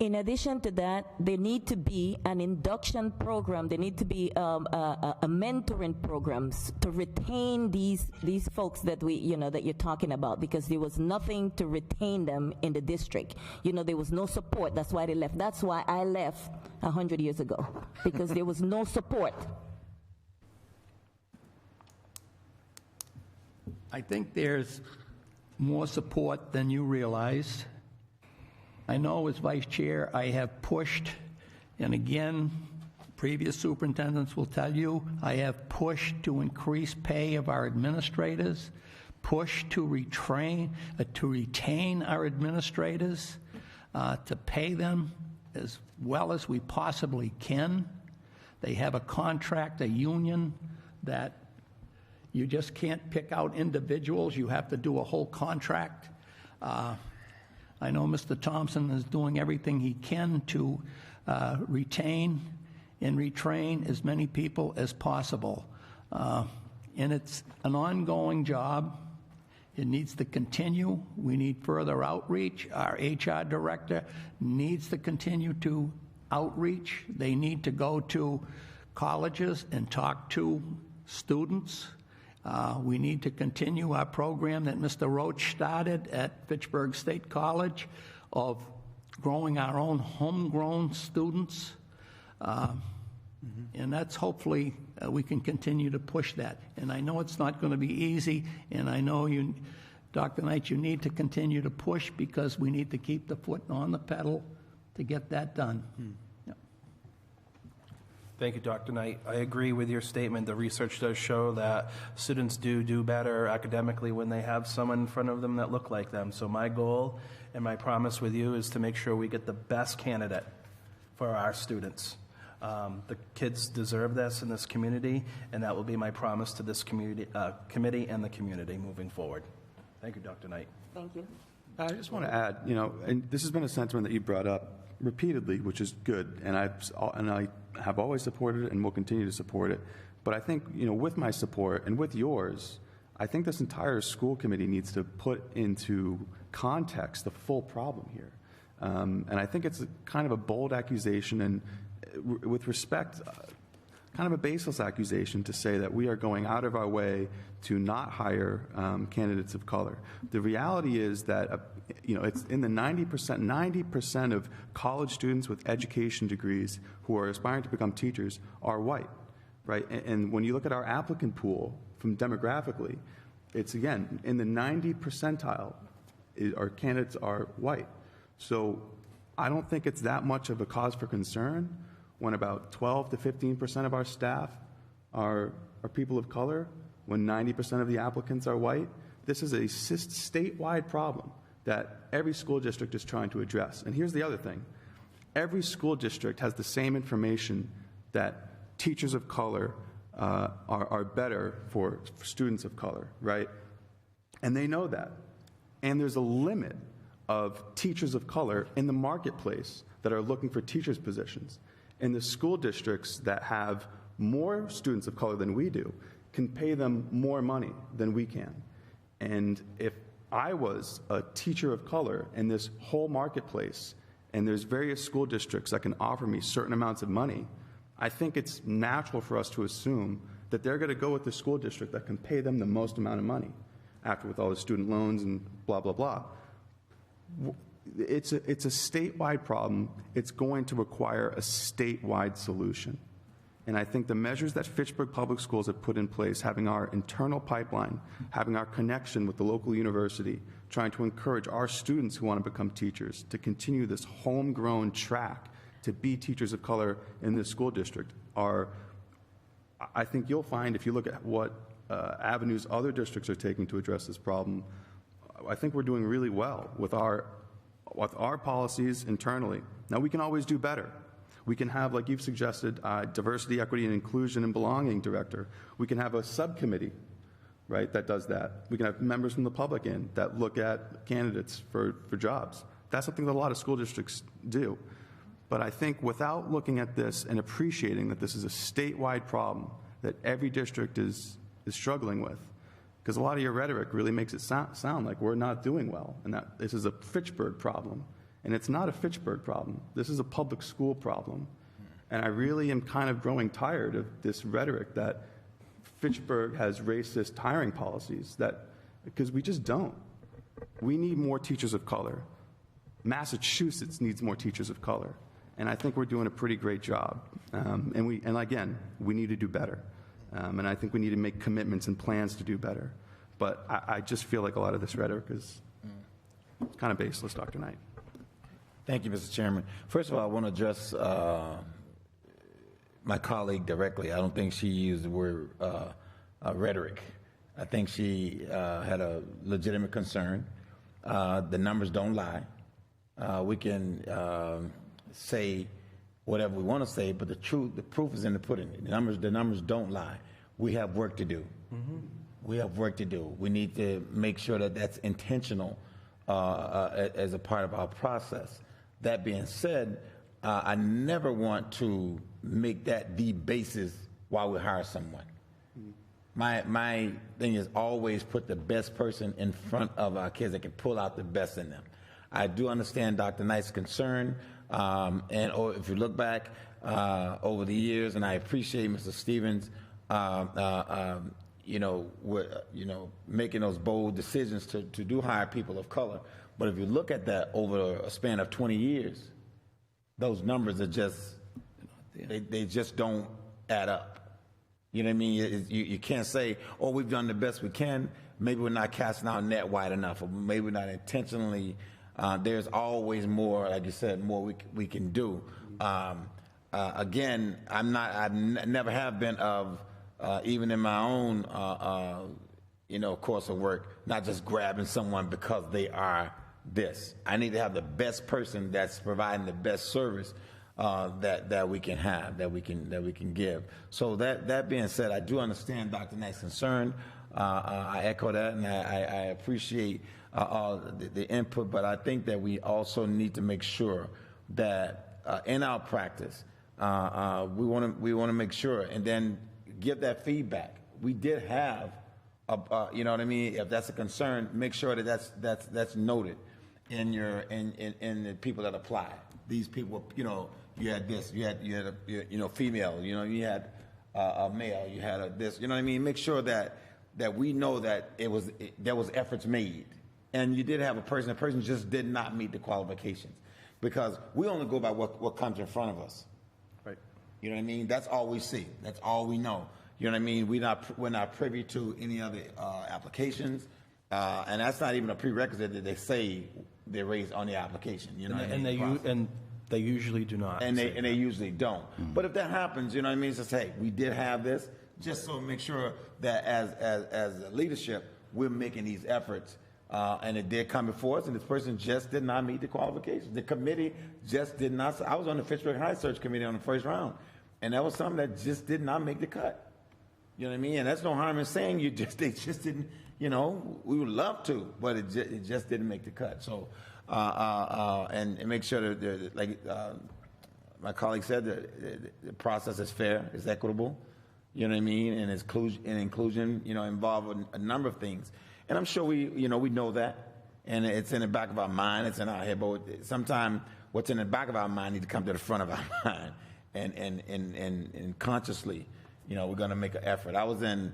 In addition to that, there need to be an induction program. There need to be a mentoring programs to retain these folks that that you're talking about, because there was nothing to retain them in the district. There was no support. That's why they left. That's why I left 100 years ago, because there was no support. I think there's more support than you realize. I know as vice chair I have pushed, and again, previous superintendents will tell you, I have pushed to increase pay of our administrators, pushed to retain our administrators, to pay them as well as we possibly can. They have a contract, a union, that you just can't pick out individuals. You have to do a whole contract. I know Mr. Thompson is doing everything he can to retain and retrain as many people as possible. And it's an ongoing job. It needs to continue. We need further outreach. Our HR director needs to continue to outreach. They need to go to colleges and talk to students. We need to continue our program that Mr. Roach started at Fitchburg State College of growing our own homegrown students. And that's hopefully we can continue to push that. And I know it's not going to be easy, and I know you, Dr. Knight, you need to continue to push, because we need to keep the foot on the pedal to get that done. Yep. Thank you, Dr. Knight. I agree with your statement. The research does show that students do better academically when they have someone in front of them that look like them. So my goal and my promise with you is to make sure we get the best candidate for our students. The kids deserve this in this community, and that will be my promise to this community, committee and the community moving forward. Thank you, Dr. Knight. Thank you. I just want to add, and this has been a sentiment that you brought up repeatedly, which is good, and I have always supported it and will continue to support it. But I think, with my support and with yours, I think this entire school committee needs to put into context the full problem here. And I think it's kind of a bold accusation, and with respect, kind of a baseless accusation to say that we are going out of our way to not hire candidates of color. The reality is that, it's in the 90% of college students with education degrees who are aspiring to become teachers are white, right? And when you look at our applicant pool from demographically, it's again, in the 90 percentile, our candidates are white. So I don't think it's that much of a cause for concern when about 12 to 15% of our staff are people of color, when 90% of the applicants are white. This is a statewide problem that every school district is trying to address. And here's the other thing. Every school district has the same information that teachers of color are better for students of color, right? And they know that. And there's a limit of teachers of color in the marketplace that are looking for teachers' positions. And the school districts that have more students of color than we do can pay them more money than we can. And if I was a teacher of color in this whole marketplace, and there's various school districts that can offer me certain amounts of money, I think it's natural for us to assume that they're going to go with the school district that can pay them the most amount of money, after with all the student loans and blah, blah, blah. It's a statewide problem. It's going to require a statewide solution. And I think the measures that Fitchburg Public Schools have put in place, having our internal pipeline, having our connection with the local university, trying to encourage our students who want to become teachers to continue this homegrown track to be teachers of color in this school district are, I think you'll find if you look at what avenues other districts are taking to address this problem, I think we're doing really well with our policies internally. Now, we can always do better. We can have, like you've suggested, diversity, equity, and inclusion and belonging director. We can have a subcommittee, right, that does that. We can have members from the public in that look at candidates for jobs. That's something that a lot of school districts do. But I think without looking at this and appreciating that this is a statewide problem that every district is struggling with, because a lot of your rhetoric really makes it sound like we're not doing well and that this is a Fitchburg problem. And it's not a Fitchburg problem. This is a public school problem. And I really am kind of growing tired of this rhetoric that Fitchburg has racist hiring policies, because we just don't. We need more teachers of color. Massachusetts needs more teachers of color. And I think we're doing a pretty great job. And again, we need to do better. And I think we need to make commitments and plans to do better. But I just feel like a lot of this rhetoric is kind of baseless, Dr. Knight. Thank you, Mr. Chairman. First of all, I want to address my colleague directly. I don't think she used the word rhetoric. I think she had a legitimate concern. The numbers don't lie. We can say whatever we want to say, but the proof is in the pudding. The numbers don't lie. We have work to do. Mm-hmm. We have work to do. We need to make sure that that's intentional as a part of our process. That being said, I never want to make that the basis while we hire someone. My thing is always put the best person in front of our kids that can pull out the best in them. I do understand Dr. Knight's concern, if you look back over the years, and I appreciate Mr. Stevens, making those bold decisions to do hire people of color. But if you look at that over a span of 20 years, those numbers are just, they just don't add up. You know what I mean? You can't say, oh, we've done the best we can. Maybe we're not casting our net wide enough, or maybe we're not intentionally. There's always more, like you said, more we can do. Again, I never have been of, even in my own, course of work, not just grabbing someone because they are this. I need to have the best person that's providing the best service that we can have, that we can give. So that being said, I do understand Dr. Knight's concern. I echo that, and I appreciate the input. But I think that we also need to make sure that in our practice, we want to make sure, and then give that feedback. We did have, you know what I mean. If that's a concern, make sure that that's noted in the people that apply. These people, you had this, you had a female, you had a male, you had this, you know what I mean. Make sure that we know that there was efforts made, and you did have a person. The person just did not meet the qualifications, because we only go by what comes in front of us. Right. You know what I mean? That's all we see. That's all we know. You know what I mean? We're not privy to any other applications, and that's not even a prerequisite that they say they raised on the application. You know what I mean? And they usually do not. And they usually don't. But if that happens, you know what I mean? It's just, hey, we did have this, just so make sure that as a leadership, we're making these efforts. And it did come before us, and this person just did not meet the qualifications. The committee just did not. I was on the Fitchburg High Search Committee on the first round, and that was something that just did not make the cut. You know what I mean? And that's no harm in saying they just didn't, you know, we would love to, but it just didn't make the cut. So, and make sure that, like my colleague said, the process is fair, is equitable, you know what I mean? And inclusion, you know, involve a number of things. And I'm sure we know that, and it's in the back of our mind, it's in our head, but sometimes what's in the back of our mind needs to come to the front of our mind, and consciously, you know, we're going to make an effort. I was in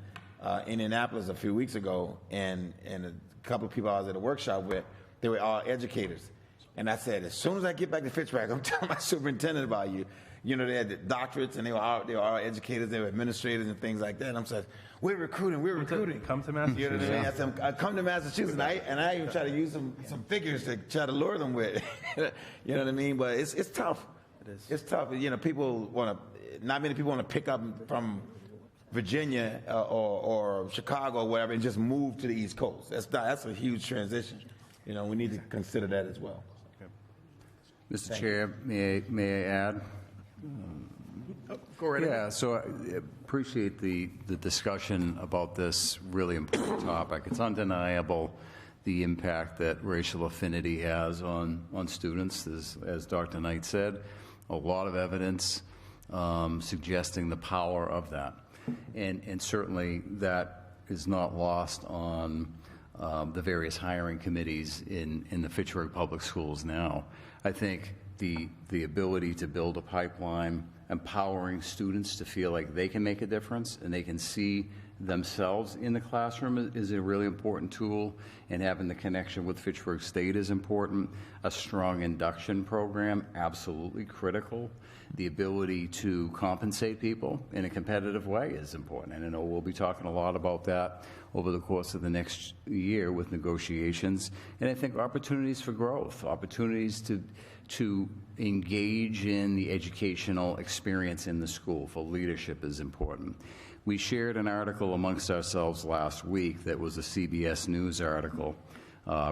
Indianapolis a few weeks ago, and a couple of people I was at a workshop with, they were all educators. And I said, as soon as I get back to Fitchburg, I'm telling my superintendent about you. You know, they had the doctorates, and they were all educators, they were administrators and things like that. And I'm saying, we're recruiting. Come to Massachusetts. You know what I mean? I said, I come to Massachusetts, and I even try to use some figures to try to lure them with. You know what I mean? But it's tough. It is. It's tough. You know, not many people want to pick up from Virginia or Chicago or whatever and just move to the East Coast. That's a huge transition. You know, we need to consider that as well. Mr. Chair, may I add? Go right ahead. Yeah, so I appreciate the discussion about this really important topic. It's undeniable the impact that racial affinity has on students, as Dr. Knight said. A lot of evidence suggesting the power of that. And certainly that is not lost on the various hiring committees in the Fitchburg Public Schools now. I think the ability to build a pipeline, empowering students to feel like they can make a difference and they can see themselves in the classroom is a really important tool, and having the connection with Fitchburg State is important. A strong induction program, absolutely critical. The ability to compensate people in a competitive way is important, and I know we'll be talking a lot about that over the course of the next year with negotiations. And I think opportunities for growth, opportunities to engage in the educational experience in the school for leadership is important. We shared an article amongst ourselves last week that was a CBS News article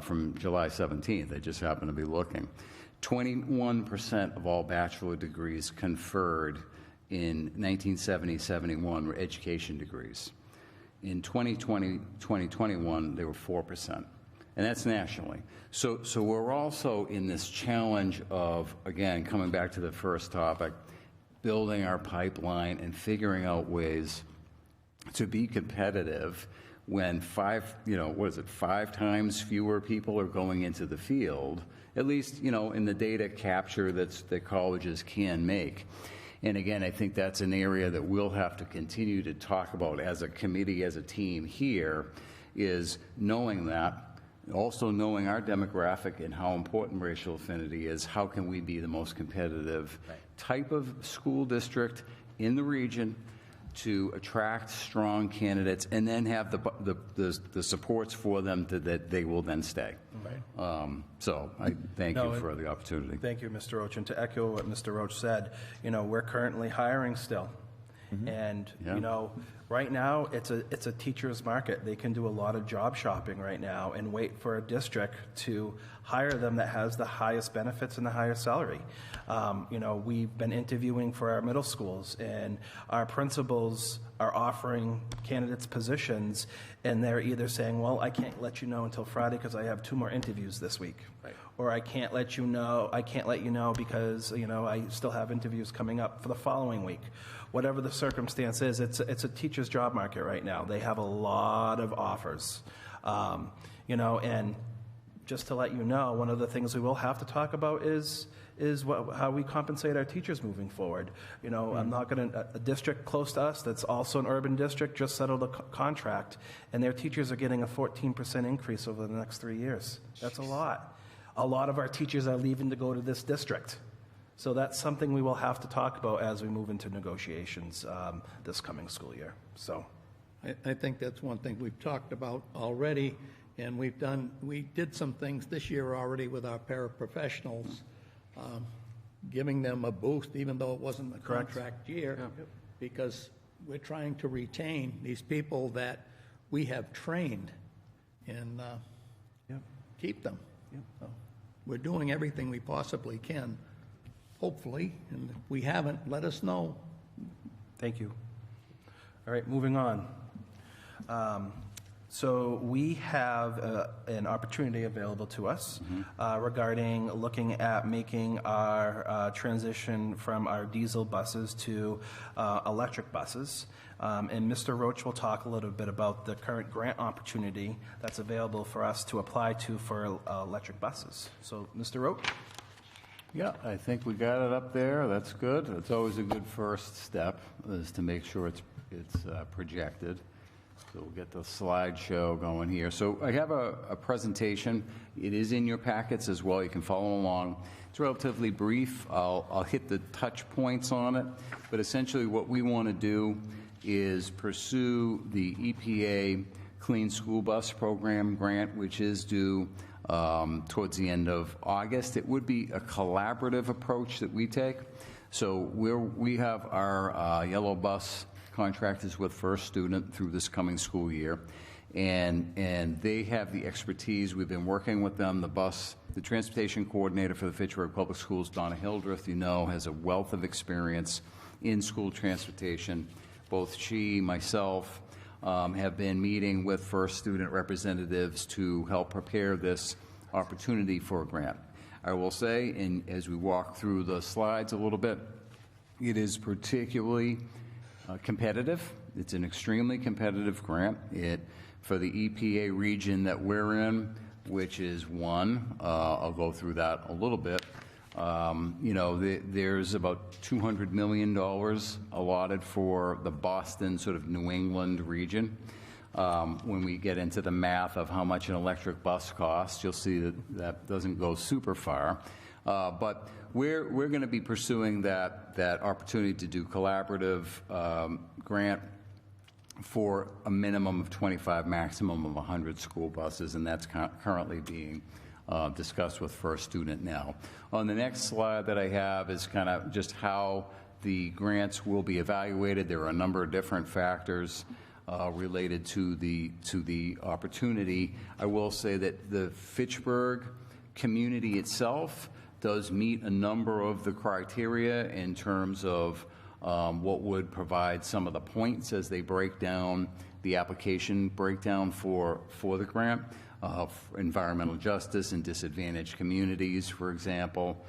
from July 17th. I just happened to be looking. 21% of all bachelor degrees conferred in 1970-71 were education degrees. In 2020-2021, they were 4%. And that's nationally. So we're also in this challenge of, again, coming back to the first topic, building our pipeline and figuring out ways to be competitive when 5 times fewer people are going into the field, at least, you know, in the data capture that colleges can make. And again, I think that's an area that we'll have to continue to talk about as a committee, as a team here, is knowing that, also knowing our demographic and how important racial affinity is. How can we be the most competitive type of school district in the region to attract strong candidates and then have the supports for them that they will then stay. Right. So I thank you for the opportunity. Thank you, Mr. Roach. And to echo what Mr. Roach said, you know, we're currently hiring still. Mm-hmm. And, you know, right now it's a teacher's market. They can do a lot of job shopping right now and wait for a district to hire them that has the highest benefits and the highest salary. You know, we've been interviewing for our middle schools, and our principals are offering candidates positions, and they're either saying, well, I can't let you know until Friday because I have 2 more interviews this week. Right. Or I can't let you know because, you know, I still have interviews coming up for the following week. Whatever the circumstance is, it's a teacher's job market right now. They have a lot of offers. You know, and just to let you know, one of the things we will have to talk about is how we compensate our teachers moving forward. You know, I'm not going to, a district close to us that's also an urban district just settled a contract, and their teachers are getting a 14% increase over the next 3 years. That's a lot. A lot of our teachers are leaving to go to this district. So that's something we will have to talk about as we move into negotiations this coming school year. So, I think that's one thing we've talked about already, and we did some things this year already with our paraprofessionals, giving them a boost, even though it wasn't a contract year, because we're trying to retain these people that we have trained and keep them. So we're doing everything we possibly can, hopefully, and if we haven't, let us know. thank you. All right, moving on. So we have an opportunity available to us regarding looking at making our transition from our diesel buses to electric buses. And Mr. Roach will talk a little bit about the current grant opportunity that's available for us to apply to for electric buses. So, Mr. Roach? Yeah, I think we got it up there. That's good. It's always a good first step, is to make sure it's projected. So we'll get the slideshow going here. So I have a presentation. It is in your packets as well. You can follow along. It's relatively brief. I'll hit the touch points on it. But essentially what we want to do is pursue the EPA Clean School Bus Program grant, which is due towards the end of August. It would be a collaborative approach that we take. So we have our yellow bus contractors with First Student through this coming school year, and they have the expertise. We've been working with them. The transportation coordinator for the Fitchburg Public Schools, Donna Hildreth, has a wealth of experience in school transportation. Both she, myself, have been meeting with First Student representatives to help prepare this opportunity for a grant. I will say, and as we walk through the slides a little bit, it is particularly competitive. It's an extremely competitive grant. For the EPA region that we're in, which is one, I'll go through that a little bit. There's about $200 million allotted for the Boston, sort of New England region. When we get into the math of how much an electric bus costs, you'll see that doesn't go super far. But we're going to be pursuing that opportunity to do collaborative grant for a minimum of 25, maximum of 100 school buses, and that's currently being discussed with First Student now. On the next slide that I have is kind of just how the grants will be evaluated. There are a number of different factors related to the opportunity. I will say that the Fitchburg community itself does meet a number of the criteria in terms of what would provide some of the points as they break down the application breakdown for the grant. Environmental justice in disadvantaged communities, for example,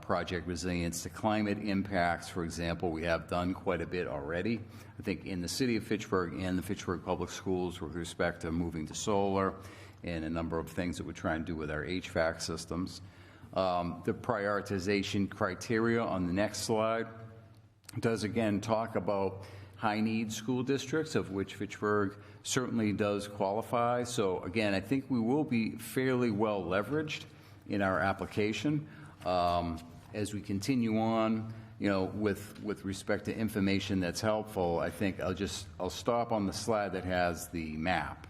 project resilience to climate impacts, for example, we have done quite a bit already. I think in the city of Fitchburg and the Fitchburg Public Schools with respect to moving to solar and a number of things that we're trying to do with our HVAC systems. The prioritization criteria on the next slide does again talk about high-need school districts, of which Fitchburg certainly does qualify. So again, I think we will be fairly well leveraged in our application. As we continue on, with respect to information that's helpful, I think I'll stop on the slide that has the map,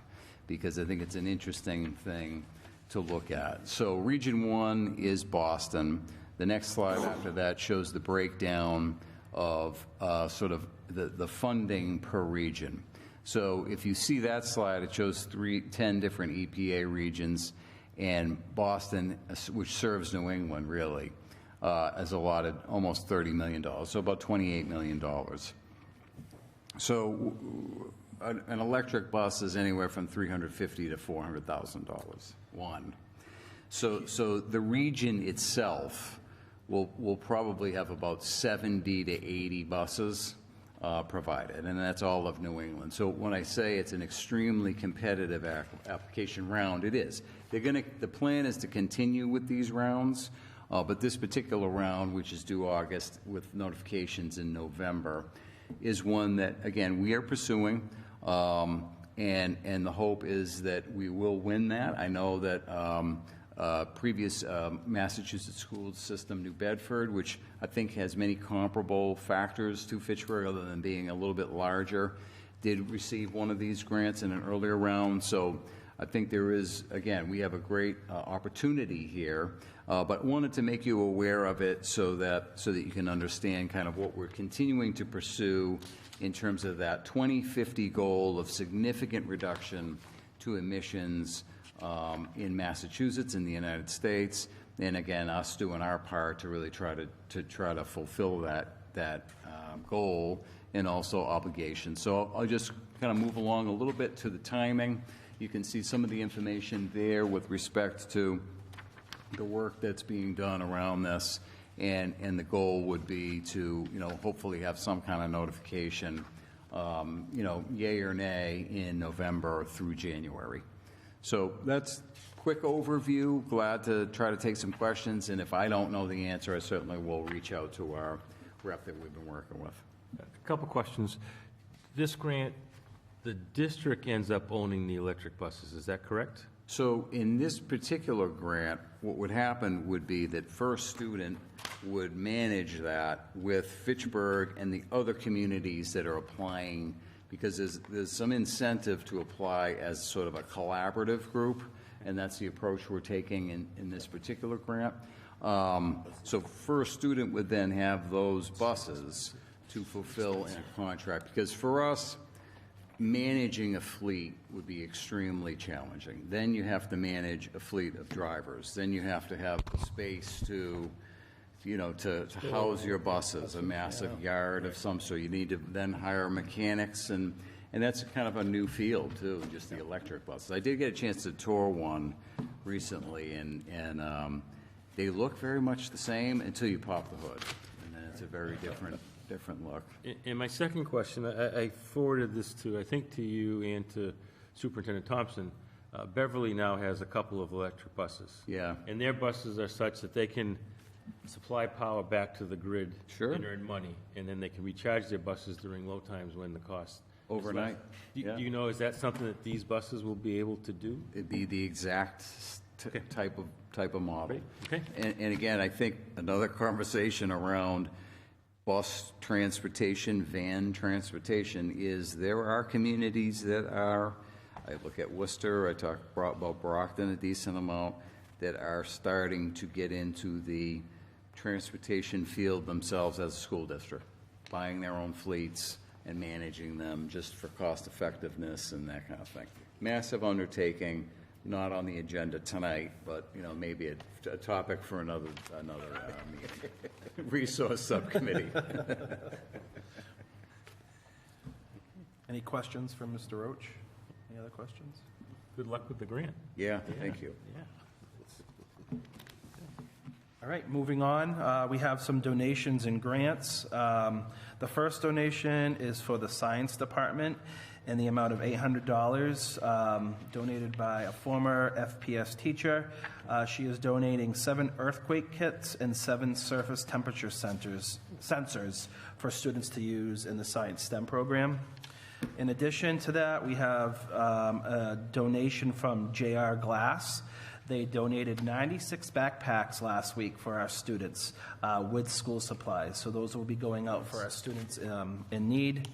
because I think it's an interesting thing to look at. So Region 1 is Boston. The next slide after that shows the breakdown of sort of the funding per region. So if you see that slide, it shows 10 different EPA regions, and Boston, which serves New England really, has allotted almost $30 million, so about $28 million. So an electric bus is anywhere from $350,000 to $400,000, one. So the region itself will probably have about 70 to 80 buses provided, and that's all of New England. So when I say it's an extremely competitive application round, it is. The plan is to continue with these rounds, but this particular round, which is due August with notifications in November, is one that, again, we are pursuing, and the hope is that we will win that. I know that previous Massachusetts school system, New Bedford, which I think has many comparable factors to Fitchburg other than being a little bit larger, did receive one of these grants in an earlier round. So I think there is, again, we have a great opportunity here, but wanted to make you aware of it so that you can understand kind of what we're continuing to pursue in terms of that 2050 goal of significant reduction to emissions in Massachusetts, in the United States, and again, us doing our part to really try to fulfill that goal and also obligation. So I'll just kind of move along a little bit to the timing. You can see some of the information there with respect to the work that's being done around this, and the goal would be to, hopefully have some kind of notification, yay or nay in November through January. So that's quick overview. Glad to try to take some questions, and if I don't know the answer, I certainly will reach out to our rep that we've been working with. A couple questions. This grant, the district ends up owning the electric buses, is that correct? So in this particular grant, what would happen would be that First Student would manage that with Fitchburg and the other communities that are applying, because there's some incentive to apply as sort of a collaborative group, and that's the approach we're taking in this particular grant. So First Student would then have those buses to fulfill in a contract, because for us, managing a fleet would be extremely challenging. Then you have to manage a fleet of drivers. Then you have to have the space to house your buses, a massive yard of some sort. You need to then hire mechanics, and that's kind of a new field too, just the electric buses. I did get a chance to tour one recently, and they look very much the same until you pop the hood, and then it's a very different look. And my second question, I forwarded this to you and to Superintendent Thompson. Beverly now has a couple of electric buses. Yeah. And their buses are such that they can supply power back to the grid. Sure. And earn money, and then they can recharge their buses during low times when the cost is Overnight. less. Yeah. Do you know, is that something that these buses will be able to do? It'd be the exact type of model. Okay. And again, I think another conversation around bus transportation, van transportation, is there are communities that are, I look at Worcester, I talk about Brockton a decent amount, that are starting to get into the transportation field themselves as a school district, buying their own fleets and managing them just for cost effectiveness and that kind of thing. Massive undertaking, not on the agenda tonight, but maybe a topic for another meeting. Resource subcommittee. Any questions for Mr. Roach? Any other questions? Good luck with the grant. Yeah, thank you. Yeah. All right, moving on. We have some donations and grants. The first donation is for the science department in the amount of $800, donated by a former FPS teacher. She is donating 7 earthquake kits and 7 surface temperature sensors for students to use in the Science STEM program. In addition to that, we have a donation from JR Glass. They donated 96 backpacks last week for our students with school supplies. So those will be going out for our students in need.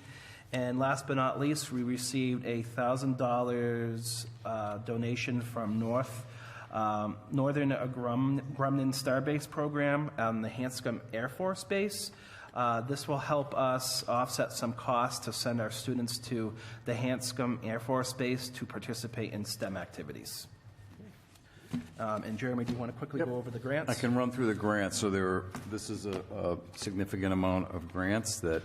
And last but not least, we received a $1,000 donation from Northern Grumman Starbase Program on the Hanscom Air Force Base. This will help us offset some costs to send our students to the Hanscom Air Force Base to participate in STEM activities. And Jeremy, do you want to quickly go over the grants? I can run through the grants. So this is a significant amount of grants that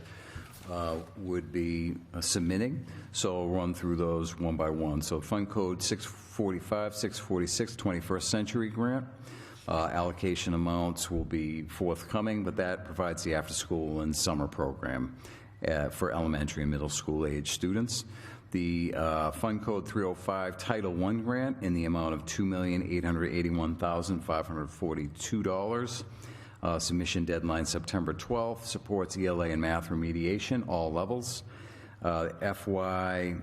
would be submitting. So I'll run through those one by one. So Fund Code 645, 646, 21st Century Grant. Allocation amounts will be forthcoming, but that provides the after-school and summer program for elementary and middle school age students. The Fund Code 305 Title I grant in the amount of $2,881,542. Submission deadline September 12th. Supports ELA and math remediation, all levels. FY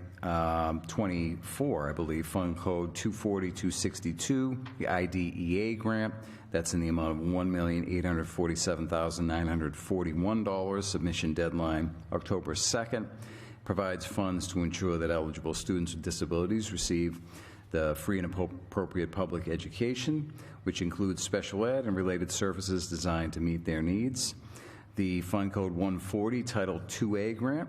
24, I believe, Fund Code 240-262, the IDEA grant. That's in the amount of $1,847,941. Submission deadline October 2nd. Provides funds to ensure that eligible students with disabilities receive the free and appropriate public education, which includes special ed and related services designed to meet their needs. The Fund Code 140 Title 2A grant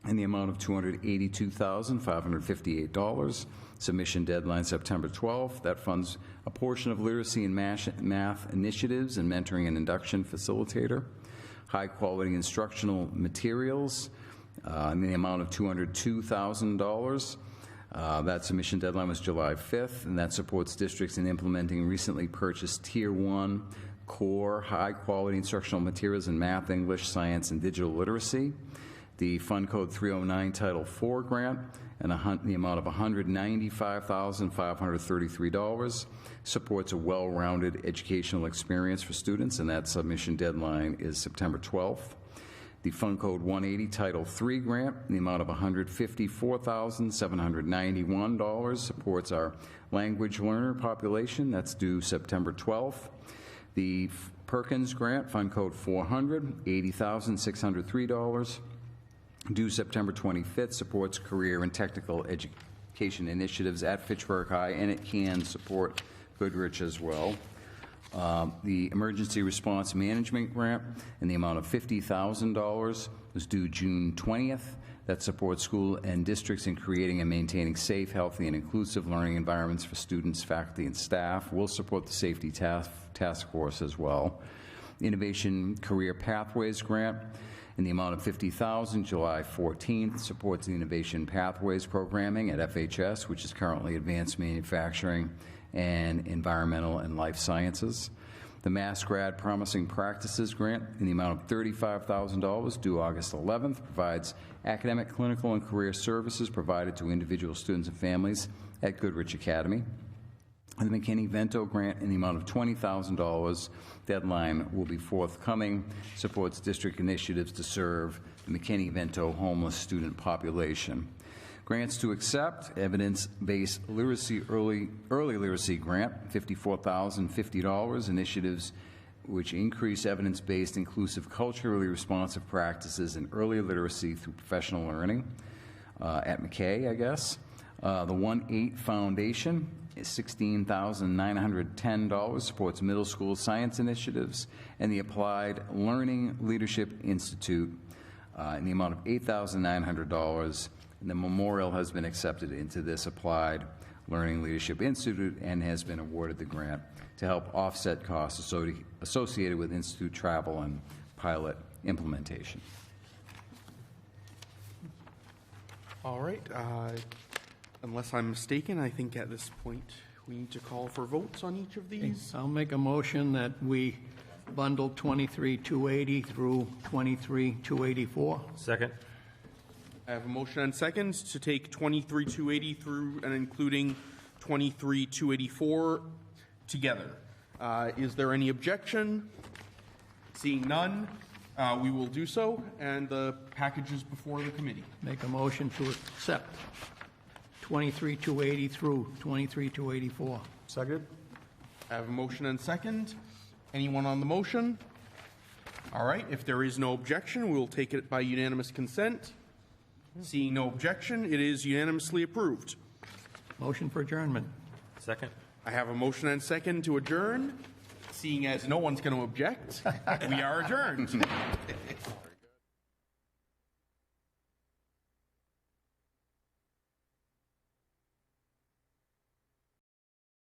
in the amount of $282,558. Submission deadline September 12th. That funds a portion of literacy and math initiatives and mentoring and induction facilitator. High-quality instructional materials in the amount of $202,000. That submission deadline was July 5th, and that supports districts in implementing recently purchased Tier 1 core high-quality instructional materials in math, English, science, and digital literacy. The Fund Code 309 Title IV grant in the amount of $195,533 supports a well-rounded educational experience for students, and that submission deadline is September 12th. The Fund Code 180 Title III grant in the amount of $154,791 supports our language learner population. That's due September 12th. The Perkins grant, Fund Code 400, $80,603, due September 25th, supports career and technical education initiatives at Fitchburg High, and it can support Goodrich as well. The Emergency Response Management Grant in the amount of $50,000 was due June 20th. That supports school and districts in creating and maintaining safe, healthy, and inclusive learning environments for students, faculty, and staff. We'll support the Safety Task Force as well. Innovation Career Pathways Grant in the amount of $50,000, July 14th, supports the Innovation Pathways programming at FHS, which is currently Advanced Manufacturing and Environmental and Life Sciences. The Mass Grad Promising Practices Grant in the amount of $35,000, due August 11th, provides academic, clinical, and career services provided to individual students and families at Goodrich Academy. And the McKinney-Vento grant in the amount of $20,000, deadline will be forthcoming, supports district initiatives to serve the McKinney-Vento homeless student population. Grants to accept, evidence-based literacy, early literacy grant, $54,050, initiatives which increase evidence-based, inclusive, culturally responsive practices in early literacy through professional learning at McKay, I guess. The 1-8 Foundation is $16,910, supports middle school science initiatives, and the Applied Learning Leadership Institute in the amount of $8,900. And the memorial has been accepted into this Applied Learning Leadership Institute and has been awarded the grant to help offset costs associated with institute travel and pilot implementation. All right. Unless I'm mistaken, I think at this point we need to call for votes on each of these. I'll make a motion that we bundle 23-280 through 23-284. Second. I have a motion and seconds to take 23-280 through and including 23-284 together. Is there any objection? Seeing none, we will do so, and the package is before the committee. Make a motion to accept 23-280 through 23-284. Second? I have a motion and second. Anyone on the motion? All right, if there is no objection, we will take it by unanimous consent. Seeing no objection, it is unanimously approved. Motion for adjournment. Second. I have a motion and second to adjourn. Seeing as no one's going to object, we are adjourned.